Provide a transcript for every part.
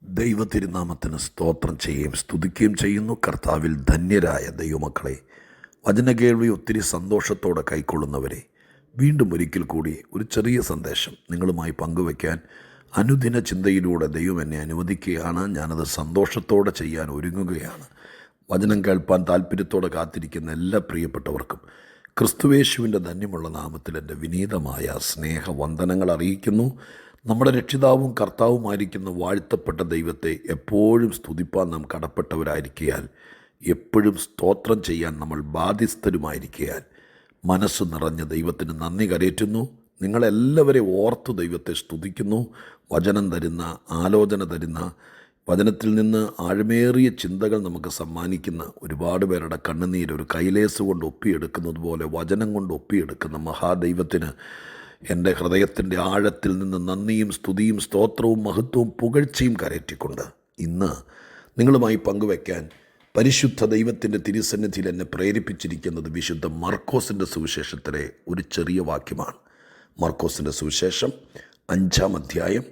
ദൈവത്തിരുനാമത്തിന് സ്തോത്രം ചെയ്യുകയും സ്തുതിക്കുകയും ചെയ്യുന്നു. കർത്താവിൽ ധന്യരായ ദൈവമക്കളെ, വചനകേൾവി ഒത്തിരി സന്തോഷത്തോടെ കൈക്കൊള്ളുന്നവരെ, വീണ്ടും ഒരിക്കൽ കൂടി ഒരു ചെറിയ സന്ദേശം നിങ്ങളുമായി പങ്കുവയ്ക്കാൻ അനുദിന ചിന്തയിലൂടെ ദൈവം എന്നെ അനുവദിക്കുകയാണ്. ഞാനത് സന്തോഷത്തോടെ ചെയ്യാൻ ഒരുങ്ങുകയാണ്. വചനം കേൾപ്പാൻ താല്പര്യത്തോടെ കാത്തിരിക്കുന്ന എല്ലാ പ്രിയപ്പെട്ടവർക്കും ക്രിസ്തുവേശുവിൻ്റെ ധന്യമുള്ള നാമത്തിൽ എൻ്റെ വിനീതമായ സ്നേഹവന്ദനങ്ങൾ അറിയിക്കുന്നു. നമ്മുടെ രക്ഷിതാവും കർത്താവുമായിരിക്കുന്ന വാഴ്ത്തപ്പെട്ട ദൈവത്തെ എപ്പോഴും സ്തുതിപ്പാൻ നാം കടപ്പെട്ടവരായിരിക്കയാൽ, എപ്പോഴും സ്തോത്രം ചെയ്യാൻ നമ്മൾ ബാധ്യസ്ഥരുമായിരിക്കയാൽ, മനസ്സ് നിറഞ്ഞ ദൈവത്തിന് നന്ദി കരയറ്റുന്നു. നിങ്ങളെല്ലാവരെയും ഓർത്ത് ദൈവത്തെ സ്തുതിക്കുന്നു. വചനം തരുന്ന, ആലോചന തരുന്ന, വചനത്തിൽ നിന്ന് ആഴമേറിയ ചിന്തകൾ നമുക്ക് സമ്മാനിക്കുന്ന ഒരുപാട് പേരുടെ കണ്ണുനീര് ഒരു കൈലേസ് കൊണ്ട് ഒപ്പിയെടുക്കുന്നത് പോലെ വചനം കൊണ്ട് ഒപ്പിയെടുക്കുന്ന മഹാദൈവത്തിന് എൻ്റെ ഹൃദയത്തിൻ്റെ ആഴത്തിൽ നിന്ന് നന്ദിയും സ്തുതിയും സ്തോത്രവും മഹത്വവും പുകഴ്ചയും കരയറ്റിക്കൊണ്ട് ഇന്ന് നിങ്ങളുമായി പങ്കുവയ്ക്കാൻ പരിശുദ്ധ ദൈവത്തിൻ്റെ തിരുസന്നിധിയിൽ എന്നെ പ്രേരിപ്പിച്ചിരിക്കുന്നത് വിശുദ്ധ മർക്കോസിൻ്റെ സുവിശേഷത്തിലെ ഒരു ചെറിയ വാക്യമാണ്. മർക്കോസിൻ്റെ സുവിശേഷം 5-ാം അധ്യായം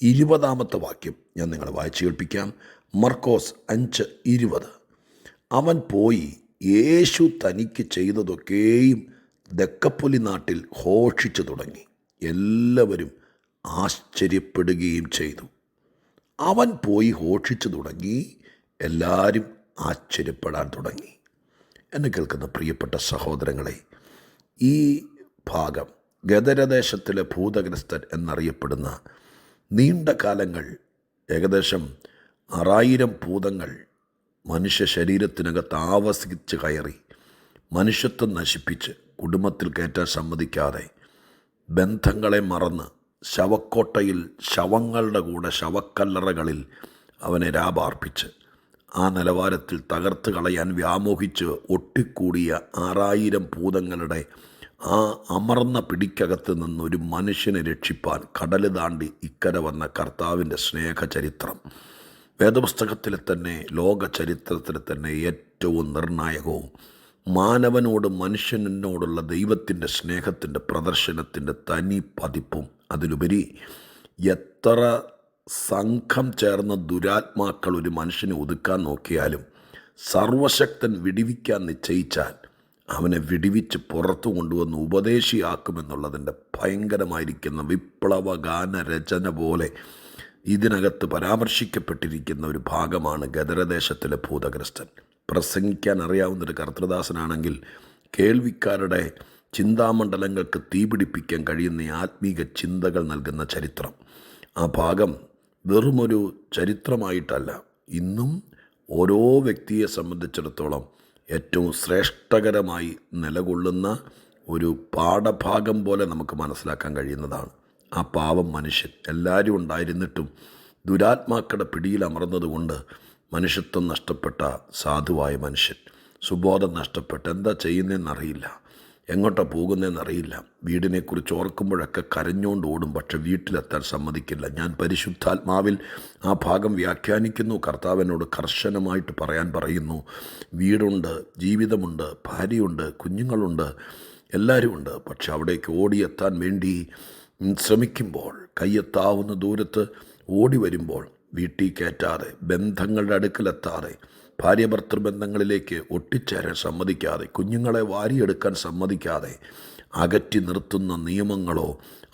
20-ാമത്തെ വാക്യം ഞാൻ നിങ്ങളെ വായിച്ചു കേൾപ്പിക്കാം. മർക്കോസ് 5:20. അവൻ പോയി യേശു തനിക്ക് ചെയ്തതൊക്കെയും ദക്കപ്പൊലി നാട്ടിൽ ഘോഷിച്ചു തുടങ്ങി. എല്ലാവരും ആശ്ചര്യപ്പെടുകയും ചെയ്തു. അവൻ പോയി ഘോഷിച്ചു തുടങ്ങി, എല്ലാവരും ആശ്ചര്യപ്പെടാൻ തുടങ്ങി. എന്നെ കേൾക്കുന്ന പ്രിയപ്പെട്ട സഹോദരങ്ങളെ, ഈ ഭാഗം ഗദരദേശത്തിലെ ഭൂതഗ്രസ്തൻ എന്നറിയപ്പെടുന്ന നീണ്ട കാലങ്ങൾ, ഏകദേശം 6000 ഭൂതങ്ങൾ മനുഷ്യ ശരീരത്തിനകത്ത് ആവസിച്ച് കയറി മനുഷ്യത്വം നശിപ്പിച്ച് കുടുംബത്തിൽ കയറ്റാൻ സമ്മതിക്കാതെ, ബന്ധങ്ങളെ മറന്ന് ശവക്കോട്ടയിൽ ശവങ്ങളുടെ കൂടെ ശവക്കല്ലറകളിൽ അവനെ രാപാർപ്പിച്ച് ആ നിലവാരത്തിൽ തകർത്ത് കളയാൻ വ്യാമോഹിച്ച് ഒട്ടിക്കൂടിയ 6000 ഭൂതങ്ങളുടെ ആ അമർന്ന പിടിക്കകത്ത് നിന്നൊരു മനുഷ്യനെ രക്ഷിപ്പാൻ കടൽ താണ്ടി ഇക്കരെ വന്ന കർത്താവിൻ്റെ സ്നേഹചരിത്രം വേദപുസ്തകത്തിലെ തന്നെ, ലോക ചരിത്രത്തിലെ തന്നെ ഏറ്റവും നിർണായകവും മാനവനോട് മനുഷ്യനോടുള്ള ദൈവത്തിൻ്റെ സ്നേഹത്തിൻ്റെ പ്രദർശനത്തിൻ്റെ തനി പതിപ്പും, അതിലുപരി എത്ര സംഘം ചേർന്ന ദുരാത്മാക്കൾ ഒരു മനുഷ്യനെ ഒതുക്കാൻ നോക്കിയാലും സർവശക്തൻ വിടിവിക്കാൻ നിശ്ചയിച്ചാൽ അവനെ വിടിവിച്ച് പുറത്തു കൊണ്ടുവന്ന് ഉപദേശിയാക്കുമെന്നുള്ളതിൻ്റെ ഭയങ്കരമായിരിക്കുന്ന വിപ്ലവ ഗാന രചന പോലെ ഇതിനകത്ത് പരാമർശിക്കപ്പെട്ടിരിക്കുന്ന ഒരു ഭാഗമാണ് ഗദരദേശത്തിലെ ഭൂതഗ്രസ്തൻ. പ്രസംഗിക്കാൻ അറിയാവുന്നൊരു കർത്തൃദാസനാണെങ്കിൽ കേൾവിക്കാരുടെ ചിന്താമണ്ഡലങ്ങൾക്ക് തീപിടിപ്പിക്കാൻ കഴിയുന്ന ആത്മീക ചിന്തകൾ നൽകുന്ന ചരിത്രം. ആ ഭാഗം വെറുമൊരു ചരിത്രമായിട്ടല്ല, ഇന്നും ഓരോ വ്യക്തിയെ സംബന്ധിച്ചിടത്തോളം ഏറ്റവും ശ്രേഷ്ഠകരമായി നിലകൊള്ളുന്ന ഒരു പാഠഭാഗം പോലെ നമുക്ക് മനസ്സിലാക്കാൻ കഴിയുന്നതാണ്. ആ പാവം മനുഷ്യൻ എല്ലാവരും ഉണ്ടായിരുന്നിട്ടും ദുരാത്മാക്കളുടെ പിടിയിൽ അമർന്നതുകൊണ്ട് മനുഷ്യത്വം നഷ്ടപ്പെട്ട സാധുവായ മനുഷ്യൻ, സുബോധം നഷ്ടപ്പെട്ട് എന്താ ചെയ്യുന്നതെന്നറിയില്ല, എങ്ങോട്ടാണ് പോകുന്നതെന്നറിയില്ല, വീടിനെക്കുറിച്ച് ഓർക്കുമ്പോഴൊക്കെ കരഞ്ഞുകൊണ്ട് ഓടും, പക്ഷെ വീട്ടിലെത്താൻ സമ്മതിക്കില്ല. ഞാൻ പരിശുദ്ധാത്മാവിൽ ആ ഭാഗം വ്യാഖ്യാനിക്കുന്നു. കർത്താവിനോട് കർശനമായിട്ട് പറയാൻ പറയുന്നു. വീടുണ്ട്, ജീവിതമുണ്ട്, ഭാര്യയുണ്ട്, കുഞ്ഞുങ്ങളുണ്ട്, എല്ലാവരും ഉണ്ട്. പക്ഷെ അവിടേക്ക് ഓടിയെത്താൻ വേണ്ടി ശ്രമിക്കുമ്പോൾ, കയ്യെത്താവുന്ന ദൂരത്ത് ഓടി വരുമ്പോൾ വീട്ടിൽ കയറ്റാതെ, ബന്ധങ്ങളുടെ അടുക്കലെത്താതെ, ഭാര്യ ബന്ധങ്ങളിലേക്ക് ഒട്ടിച്ചേരാൻ സമ്മതിക്കാതെ, കുഞ്ഞുങ്ങളെ വാരിയെടുക്കാൻ സമ്മതിക്കാതെ അകറ്റി നിർത്തുന്ന നിയമങ്ങളോ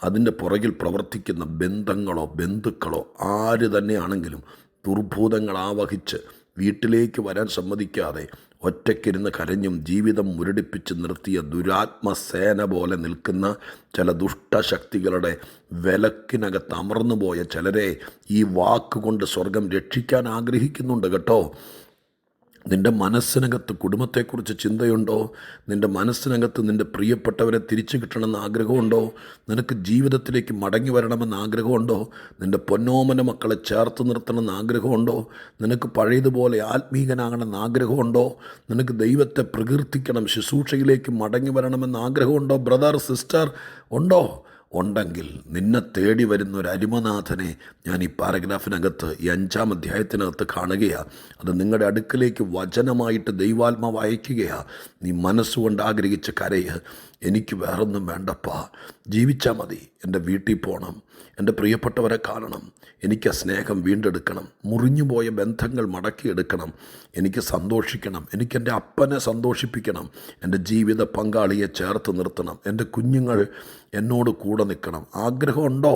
അതിൻ്റെ പുറകിൽ പ്രവർത്തിക്കുന്ന ബന്ധങ്ങളോ ബന്ധുക്കളോ ആര് തന്നെയാണെങ്കിലും ദുർഭൂതങ്ങൾ ആവഹിച്ച് വീട്ടിലേക്ക് വരാൻ സമ്മതിക്കാതെ ഒറ്റയ്ക്കിരുന്ന് കരഞ്ഞും ജീവിതം മുരടിപ്പിച്ച് നിർത്തിയ ദുരാത്മസേന പോലെ നിൽക്കുന്ന ചില ദുഷ്ടശക്തികളുടെ വിലക്കിനകത്ത് അമർന്നുപോയ ചിലരെ ഈ വാക്കുകൊണ്ട് സ്വർഗം രക്ഷിക്കാൻ ആഗ്രഹിക്കുന്നുണ്ട് കേട്ടോ. നിൻ്റെ മനസ്സിനകത്ത് കുടുംബത്തെക്കുറിച്ച് ചിന്തയുണ്ടോ? നിൻ്റെ മനസ്സിനകത്ത് നിൻ്റെ പ്രിയപ്പെട്ടവരെ തിരിച്ചു കിട്ടണമെന്ന് ആഗ്രഹമുണ്ടോ? നിനക്ക് ജീവിതത്തിലേക്ക് മടങ്ങി വരണമെന്ന് ആഗ്രഹമുണ്ടോ? നിൻ്റെ പൊന്നോമന മക്കളെ ചേർത്ത് നിർത്തണമെന്ന് ആഗ്രഹമുണ്ടോ? നിനക്ക് പഴയതുപോലെ ആത്മീകനാകണമെന്ന് ആഗ്രഹമുണ്ടോ? നിനക്ക് ദൈവത്തെ പ്രകീർത്തിക്കണം, ശുശ്രൂഷയിലേക്ക് മടങ്ങി വരണമെന്ന് ആഗ്രഹമുണ്ടോ? ബ്രദർ, സിസ്റ്റർ, ഉണ്ടോ? ഉണ്ടെങ്കിൽ നിന്നെ തേടി വരുന്ന ഒരു അരുമനാഥനെ ഞാൻ ഈ പാരഗ്രാഫിനകത്ത്, ഈ 5-ാം അധ്യായത്തിനകത്ത് കാണുകയാണ്. അത് നിങ്ങളുടെ അടുക്കലേക്ക് വചനമായിട്ട് ദൈവാത്മാവ് അയക്കുകയാണ്. നീ മനസ്സുകൊണ്ട് ആഗ്രഹിച്ച് കരയ്. എനിക്ക് വേറൊന്നും വേണ്ടപ്പാ, ജീവിച്ചാൽ മതി. എൻ്റെ വീട്ടിൽ പോകണം, എൻ്റെ പ്രിയപ്പെട്ടവരെ കാണണം, എനിക്ക് ആ സ്നേഹം വീണ്ടെടുക്കണം, മുറിഞ്ഞുപോയ ബന്ധങ്ങൾ മടക്കിയെടുക്കണം, എനിക്ക് സന്തോഷിക്കണം, എനിക്കെൻ്റെ അപ്പനെ സന്തോഷിപ്പിക്കണം, എൻ്റെ ജീവിത പങ്കാളിയെ ചേർത്ത് നിർത്തണം, എൻ്റെ കുഞ്ഞുങ്ങൾ എന്നോട് കൂടെ നിൽക്കണം. ആഗ്രഹമുണ്ടോ?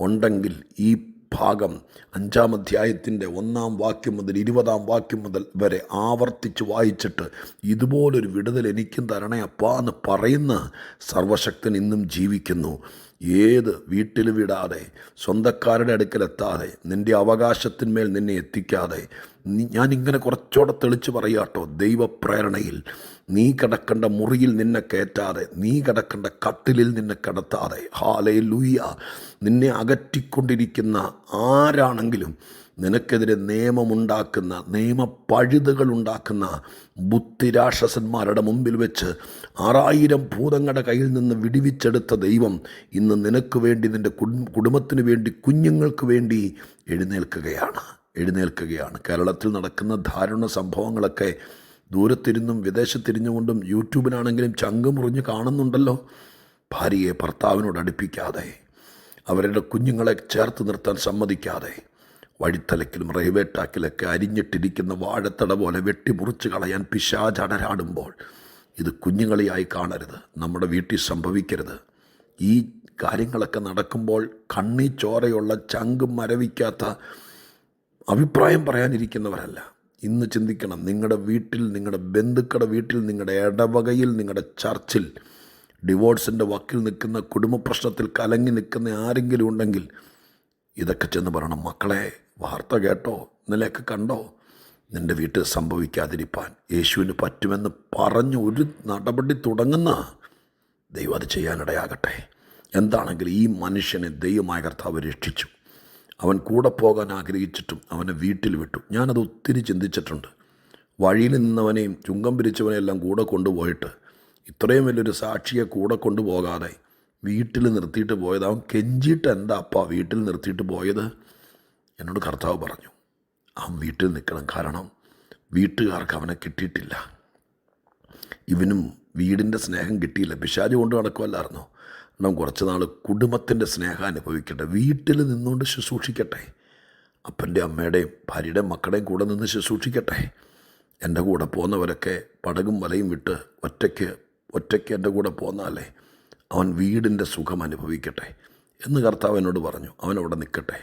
ഉണ്ടെങ്കിൽ ഈ ഭാഗം 5-ാം അധ്യായത്തിൻ്റെ 1-ാം വാക്യം മുതൽ 20-ാം വാക്യം മുതൽ വരെ ആവർത്തിച്ച് വായിച്ചിട്ട് ഇതുപോലൊരു വിടുതൽ എനിക്കും തരണേ അപ്പാ എന്ന് പറയുന്ന സർവശക്തൻ ഇന്നും ജീവിക്കുന്നു. ഏത് വീട്ടിൽ വിടാതെ, സ്വന്തക്കാരുടെ അടുക്കലെത്താതെ, നിൻ്റെ അവകാശത്തിന്മേൽ നിന്നെ എത്തിക്കാതെ, ഞാനിങ്ങനെ കുറച്ചുകൂടെ തെളിച്ച് പറയാട്ടോ, ദൈവപ്രേരണയിൽ നീ കിടക്കേണ്ട മുറിയിൽ നിന്നെ കയറ്റാതെ, നീ കിടക്കേണ്ട കട്ടിലിൽ നിന്നെ കിടത്താതെ, ഹല്ലേലൂയ, നിന്നെ അകറ്റിക്കൊണ്ടിരിക്കുന്ന ആരാണെങ്കിലും, നിനക്കെതിരെ നിയമമുണ്ടാക്കുന്ന, നിയമപ്പഴുതുകളുണ്ടാക്കുന്ന ബുദ്ധിരാക്ഷസന്മാരുടെ മുമ്പിൽ വെച്ച് 6000 ഭൂതങ്ങളുടെ കയ്യിൽ നിന്ന് വിടുവിച്ചെടുത്ത ദൈവം ഇന്ന് നിനക്ക് വേണ്ടി, നിൻ്റെ കുടുംബത്തിന് വേണ്ടി, കുഞ്ഞുങ്ങൾക്ക് വേണ്ടി എഴുന്നേൽക്കുകയാണ്. കേരളത്തിൽ നടക്കുന്ന ധാരുണ സംഭവങ്ങളൊക്കെ ദൂരത്തിരുന്നും വിദേശത്തിരിഞ്ഞുകൊണ്ടും യൂട്യൂബിനാണെങ്കിലും ചങ്ക് മുറിഞ്ഞ് കാണുന്നുണ്ടല്ലോ. ഭാര്യയെ ഭർത്താവിനോട് അടുപ്പിക്കാതെ, അവരുടെ കുഞ്ഞുങ്ങളെ ചേർത്ത് നിർത്താൻ സമ്മതിക്കാതെ, വഴിത്തലക്കിലും റെയിൽവേ ട്രാക്കിലൊക്കെ അരിഞ്ഞിട്ടിരിക്കുന്ന വാഴത്തട പോലെ വെട്ടിമുറിച്ച് കളയാൻ പിശാചടരാടുമ്പോൾ ഇത് കുഞ്ഞുങ്ങളെയായി കാണരുത്, നമ്മുടെ വീട്ടിൽ സംഭവിക്കരുത്. ഈ കാര്യങ്ങളൊക്കെ നടക്കുമ്പോൾ കണ്ണി ചോരയുള്ള ചങ്കും മരവിക്കാത്ത അഭിപ്രായം പറയാനിരിക്കുന്നവരല്ല. ഇന്ന് ചിന്തിക്കണം, നിങ്ങളുടെ വീട്ടിൽ, നിങ്ങളുടെ ബന്ധുക്കളുടെ വീട്ടിൽ, നിങ്ങളുടെ ഇടവകയിൽ, നിങ്ങളുടെ ചർച്ചിൽ ഡിവോഴ്സിൻ്റെ വക്കിൽ നിൽക്കുന്ന, കുടുംബ പ്രശ്നത്തിൽ കലങ്ങി നിൽക്കുന്ന ആരെങ്കിലും ഉണ്ടെങ്കിൽ ഇതൊക്കെ ചെന്ന് പറയണം, മക്കളെ വാർത്ത കേട്ടോ, ഇന്നലെയൊക്കെ കണ്ടോ, നിൻ്റെ വീട്ടിൽ സംഭവിക്കാതിരിപ്പാൻ യേശുവിന് പറ്റുമെന്ന് പറഞ്ഞ് ഒരു നടപടി തുടങ്ങുന്ന ദൈവം അത് ചെയ്യാനിടയാകട്ടെ. എന്താണെങ്കിലും ഈ മനുഷ്യനെ ദൈവമായ കർത്താവ് രക്ഷിച്ചു. അവൻ കൂടെ പോകാൻ ആഗ്രഹിച്ചിട്ടും അവനെ വീട്ടിൽ വിട്ടു. ഞാനത് ഒത്തിരി ചിന്തിച്ചിട്ടുണ്ട്. വഴിയിൽ നിന്നവനെയും ചുങ്കം പിരിച്ചവനെയെല്ലാം കൂടെ കൊണ്ടുപോയിട്ട് ഇത്രയും വലിയൊരു സാക്ഷിയെ കൂടെ കൊണ്ടുപോകാതെ വീട്ടിൽ നിർത്തിയിട്ട് പോയത്, അവൻ കെഞ്ചിയിട്ട് എന്താ അപ്പാ വീട്ടിൽ നിർത്തിയിട്ട് പോയത്? എന്നോട് കർത്താവ് പറഞ്ഞു, അവൻ വീട്ടിൽ നിൽക്കണം. കാരണം വീട്ടുകാർക്ക് അവനെ കിട്ടിയിട്ടില്ല. ഇവനും വീടിൻ്റെ സ്നേഹം കിട്ടിയില്ല. പിശാച് കൊണ്ട് നടക്കുമല്ലായിരുന്നോ? നാം കുറച്ച് നാൾ കുടുംബത്തിൻ്റെ സ്നേഹം അനുഭവിക്കട്ടെ, വീട്ടിൽ നിന്നുകൊണ്ട് ശുശ്രൂഷിക്കട്ടെ, അപ്പൻ്റെ അമ്മയുടെയും ഭാര്യയുടെയും മക്കളുടെയും കൂടെ നിന്ന് ശുശ്രൂഷിക്കട്ടെ. എൻ്റെ കൂടെ പോകുന്നവരൊക്കെ പടകും വലയും വിട്ട് ഒറ്റയ്ക്ക് എൻ്റെ കൂടെ പോന്നാലേ അവൻ വീടിൻ്റെ സുഖം അനുഭവിക്കട്ടെ എന്ന് കർത്താവ് എന്നോട് പറഞ്ഞു. അവനവിടെ നിൽക്കട്ടെ,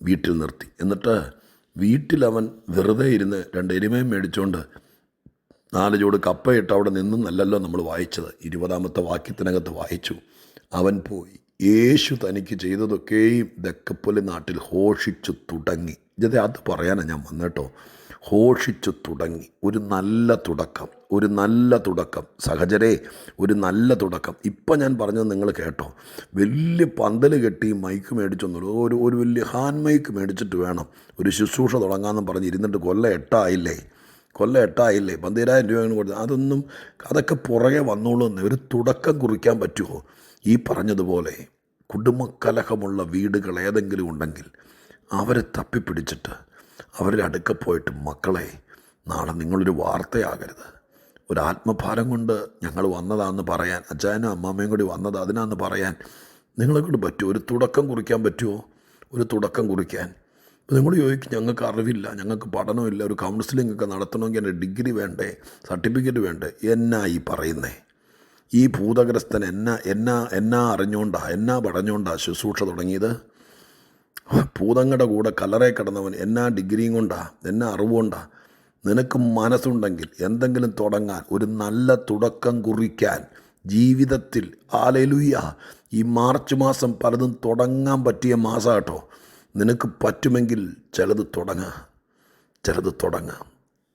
വീട്ടിൽ നിർത്തി. എന്നിട്ട് വീട്ടിലവൻ വെറുതെ ഇരുന്ന് 2 എരുമയും മേടിച്ചുകൊണ്ട് 4 ചൂട് കപ്പയിട്ട് അവിടെ നിന്നല്ലോ നമ്മൾ വായിച്ചത്. 20-ാമത്തെ വാക്യത്തിനകത്ത് വായിച്ചു, അവൻ പോയി യേശു തനിക്ക് ചെയ്തതൊക്കെയും ദക്കപ്പൊലി നാട്ടിൽ ഘോഷിച്ചു തുടങ്ങി. അത് പറയാനാണ് ഞാൻ വന്നേട്ടോ. ഘോഷിച്ചു തുടങ്ങി. ഒരു നല്ല തുടക്കം സഹചരേ, ഒരു നല്ല തുടക്കം. ഇപ്പം ഞാൻ പറഞ്ഞത് നിങ്ങൾ കേട്ടോ. വലിയ പന്തൽ കെട്ടി മൈക്ക് മേടിച്ചൊന്നുമില്ല, ഒരു വലിയ ഹാൻഡ് മൈക്ക് മേടിച്ചിട്ട് വേണം ഒരു ശുശ്രൂഷ തുടങ്ങാമെന്ന് പറഞ്ഞ് ഇരുന്നിട്ട് കൊല്ലം 8 ആയില്ലേ 12,000 രൂപ കൊടുത്ത് അതൊക്കെ പുറകെ വന്നോളൂ. ഒരു തുടക്കം കുറിക്കാൻ പറ്റുമോ? ഈ പറഞ്ഞതുപോലെ കുടുംബകലഹമുള്ള വീടുകൾ ഏതെങ്കിലും ഉണ്ടെങ്കിൽ അവരെ തപ്പിപ്പിടിച്ചിട്ട് അവരുടെ അടുക്ക പോയിട്ട്, മക്കളെ നാളെ നിങ്ങളൊരു വാർത്തയാകരുത്, ഒരു ആത്മഭാരം കൊണ്ട് ഞങ്ങൾ വന്നതാണെന്ന് പറയാൻ, അച്ചായനും അമ്മാമ്മയും കൂടി വന്നത് അതിനാന്ന് പറയാൻ നിങ്ങളെ കൊണ്ട് പറ്റുമോ? ഒരു തുടക്കം കുറിക്കാൻ പറ്റുമോ? ഒരു തുടക്കം കുറിക്കാൻ. അപ്പോൾ നിങ്ങൾ ചോദിക്കും, ഞങ്ങൾക്ക് അറിവില്ല, ഞങ്ങൾക്ക് പഠനമില്ല, ഒരു കൗൺസിലിംഗ് ഒക്കെ നടത്തണമെങ്കിൽ എൻ്റെ ഡിഗ്രി വേണ്ടേ, സർട്ടിഫിക്കറ്റ് വേണ്ടേ? എന്നാ ഈ പറയുന്നേ? ഈ ഭൂതഗ്രസ്തൻ എന്നാ പറഞ്ഞുകൊണ്ടാ ശുശ്രൂഷ തുടങ്ങിയത്? ഭൂതങ്ങളുടെ കൂടെ കല്ലറയിൽ കിടന്നവൻ എന്നാ ഡിഗ്രിയും കൊണ്ടാ, എന്നാ അറിവുകൊണ്ടാ? നിനക്ക് മനസ്സുണ്ടെങ്കിൽ എന്തെങ്കിലും തുടങ്ങാൻ, ഒരു നല്ല തുടക്കം കുറിക്കാൻ ജീവിതത്തിൽ, ഹല്ലേലൂയ, ഈ മാർച്ച് മാസം പലതും തുടങ്ങാൻ പറ്റിയ മാസം കേട്ടോ. നിനക്ക് പറ്റുമെങ്കിൽ ചിലത് തുടങ്ങുക.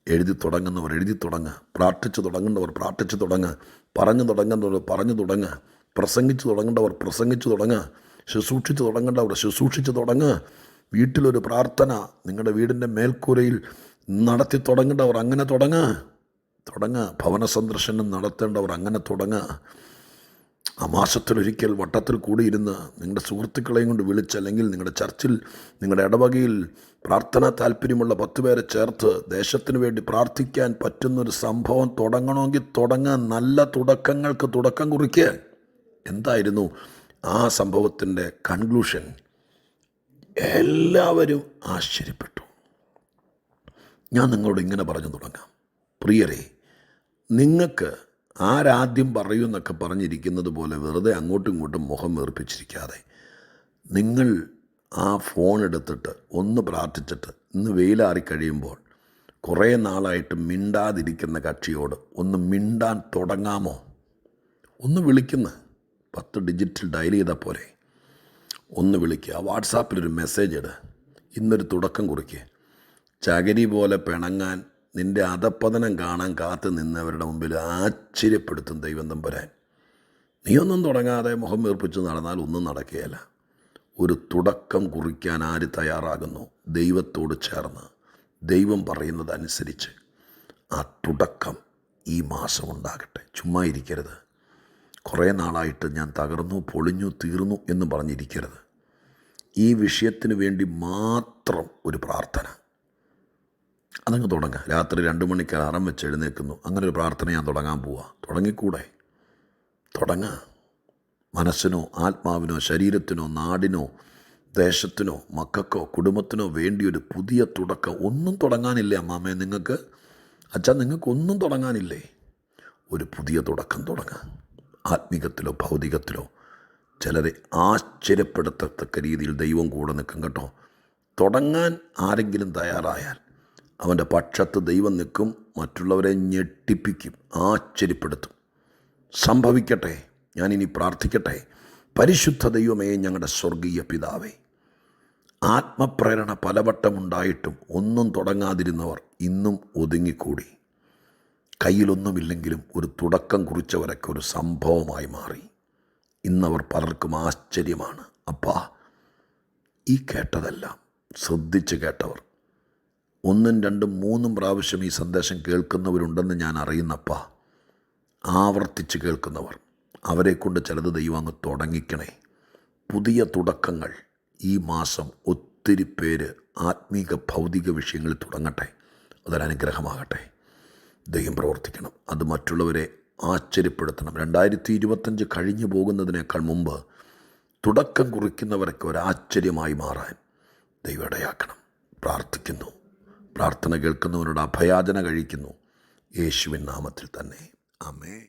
എഴുതി തുടങ്ങുന്നവർ എഴുതി തുടങ്ങുക, പ്രാർത്ഥിച്ച് തുടങ്ങുന്നവർ പ്രാർത്ഥിച്ച് തുടങ്ങുക, പറഞ്ഞു തുടങ്ങുന്നവർ പറഞ്ഞു തുടങ്ങുക, പ്രസംഗിച്ച് തുടങ്ങേണ്ടവർ പ്രസംഗിച്ച് തുടങ്ങുക, ശുശ്രൂഷിച്ച് തുടങ്ങേണ്ടവർ ശുശ്രൂഷിച്ച് തുടങ്ങുക. വീട്ടിലൊരു പ്രാർത്ഥന നിങ്ങളുടെ വീടിൻ്റെ മേൽക്കൂരയിൽ നടത്തി തുടങ്ങേണ്ടവർ അങ്ങനെ തുടങ്ങുക. ഭവന സന്ദർശനം നടത്തേണ്ടവർ അങ്ങനെ തുടങ്ങുക. ആ മാസത്തിലൊരിക്കൽ വട്ടത്തിൽ കൂടിയിരുന്ന് നിങ്ങളുടെ സുഹൃത്തുക്കളെയും കൊണ്ട് വിളിച്ച്, അല്ലെങ്കിൽ നിങ്ങളുടെ ചർച്ചിൽ, നിങ്ങളുടെ ഇടവകയിൽ പ്രാർത്ഥനാ താല്പര്യമുള്ള 10 പേരെ ചേർത്ത് ദേശത്തിന് വേണ്ടി പ്രാർത്ഥിക്കാൻ പറ്റുന്നൊരു സംഭവം തുടങ്ങണമെങ്കിൽ തുടങ്ങാൻ, നല്ല തുടക്കങ്ങൾക്ക് തുടക്കം കുറിക്കുക. എന്തായിരുന്നു ആ സംഭവത്തിൻ്റെ കൺക്ലൂഷൻ? എല്ലാവരും ആശ്ചര്യപ്പെട്ടു. ഞാൻ നിങ്ങളോട് ഇങ്ങനെ പറഞ്ഞു തുടങ്ങാം. പ്രിയരെ, നിങ്ങൾക്ക് ആരാദ്യം പറയൂ എന്നൊക്കെ പറഞ്ഞിരിക്കുന്നത് പോലെ വെറുതെ അങ്ങോട്ടും ഇങ്ങോട്ടും മുഖം വീർപ്പിച്ചിരിക്കാതെ, നിങ്ങൾ ആ ഫോൺ എടുത്തിട്ട് ഒന്ന് പ്രാർത്ഥിച്ചിട്ട്, ഇന്ന് വെയിലാറിക്കഴിയുമ്പോൾ കുറേ നാളായിട്ട് മിണ്ടാതിരിക്കുന്ന കക്ഷിയോട് ഒന്ന് മിണ്ടാൻ തുടങ്ങാമോ? ഒന്ന് വിളിക്കുന്ന 10 ഡിജിറ്റിൽ ഡയൽ ചെയ്താൽ പോരെ? ഒന്ന് വിളിക്കുക, വാട്സാപ്പിലൊരു മെസ്സേജ് ഇട്, ഇന്നൊരു തുടക്കം കുറിക്കുക. ചകിരി പോലെ പിണങ്ങാൻ, നിൻ്റെ അധപ്പതനം കാണാൻ കാത്തു നിന്നവരുടെ മുമ്പിൽ ആശ്ചര്യപ്പെടുത്തും ദൈവം തമ്പുരാൻ. നീയൊന്നും തുടങ്ങാതെ മുഖം വീർപ്പിച്ച് നടന്നാൽ ഒന്നും നടക്കുകയില്ല. ഒരു തുടക്കം കുറിക്കാൻ ആര് തയ്യാറാകുന്നു? ദൈവത്തോട് ചേർന്ന്, ദൈവം പറയുന്നതനുസരിച്ച് ആ തുടക്കം ഈ മാസം ഉണ്ടാകട്ടെ. ചുമ്മാ ഇരിക്കരുത്. കുറേ നാളായിട്ട് ഞാൻ തകർന്നു, പൊളിഞ്ഞു, തീർന്നു എന്ന് പറഞ്ഞിരിക്കരുത്. ഈ വിഷയത്തിന് വേണ്ടി മാത്രം ഒരു പ്രാർത്ഥന, അതങ്ങ് തുടങ്ങുക. രാത്രി 2 മണിക്ക് അലാറം വെച്ച് എഴുന്നേൽക്കുന്നു, അങ്ങനെ ഒരു പ്രാർത്ഥന ഞാൻ തുടങ്ങാൻ പോവുക. തുടങ്ങിക്കൂടെ? തുടങ്ങുക. മനസ്സിനോ ആത്മാവിനോ ശരീരത്തിനോ നാടിനോ ദേശത്തിനോ മക്കൾക്കോ കുടുംബത്തിനോ വേണ്ടി ഒരു പുതിയ തുടക്കം. ഒന്നും തുടങ്ങാനില്ലേ അമ്മാമ്മേ നിങ്ങൾക്ക്? അച്ഛാ, നിങ്ങൾക്കൊന്നും തുടങ്ങാനില്ലേ? ഒരു പുതിയ തുടക്കം തുടങ്ങുക. ആത്മീകത്തിലോ ഭൗതികത്തിലോ ചിലരെ ആശ്ചര്യപ്പെടുത്തത്തക്ക രീതിയിൽ ദൈവം കൂടെ നിൽക്കും കേട്ടോ. തുടങ്ങാൻ ആരെങ്കിലും തയ്യാറായാൽ അവൻ്റെ പക്ഷത്ത് ദൈവം നിൽക്കും, മറ്റുള്ളവരെ ഞെട്ടിപ്പിക്കും, ആശ്ചര്യപ്പെടുത്തും. സംഭവിക്കട്ടെ. ഞാനിനി പ്രാർത്ഥിക്കട്ടെ. പരിശുദ്ധ ദൈവമേ, ഞങ്ങളുടെ സ്വർഗീയ പിതാവേ, ആത്മപ്രേരണ പലവട്ടമുണ്ടായിട്ടും ഒന്നും തുടങ്ങാതിരുന്നവർ ഇന്നും ഒതുങ്ങിക്കൂടി. കയ്യിലൊന്നുമില്ലെങ്കിലും ഒരു തുടക്കം കുറിച്ചവരൊക്കെ ഒരു സംഭവമായി മാറി. ഇന്നവർ പലർക്കും ആശ്ചര്യമാണ്. അപ്പാ, ഈ കേട്ടതെല്ലാം ശ്രദ്ധിച്ച് കേട്ടവർ, 1, 2, 3 പ്രാവശ്യം ഈ സന്ദേശം കേൾക്കുന്നവരുണ്ടെന്ന് ഞാൻ അറിയുന്നപ്പാ. ആവർത്തിച്ച് കേൾക്കുന്നവർ, അവരെക്കൊണ്ട് ചിലത് ദൈവം അങ്ങ് തുടങ്ങിക്കണേ. പുതിയ തുടക്കങ്ങൾ ഈ മാസം ഒത്തിരി പേര് ആത്മീക ഭൗതിക വിഷയങ്ങളിൽ തുടങ്ങട്ടെ. അതൊരനുഗ്രഹമാകട്ടെ. ദൈവം പ്രവർത്തിക്കണം. അത് മറ്റുള്ളവരെ ആശ്ചര്യപ്പെടുത്തണം. 2025 കഴിഞ്ഞു പോകുന്നതിനേക്കാൾ മുമ്പ് തുടക്കം കുറിക്കുന്നവരൊക്കെ ഒരാശ്ചര്യമായി മാറാൻ ദൈവം ഇടയാക്കണം. പ്രാർത്ഥിക്കുന്നു. പ്രാർത്ഥന കേൾക്കുന്നവരോട് അഭയാചന കഴിക്കുന്നു. യേശുവിൻ നാമത്തിൽ തന്നെ. ആമേൻ.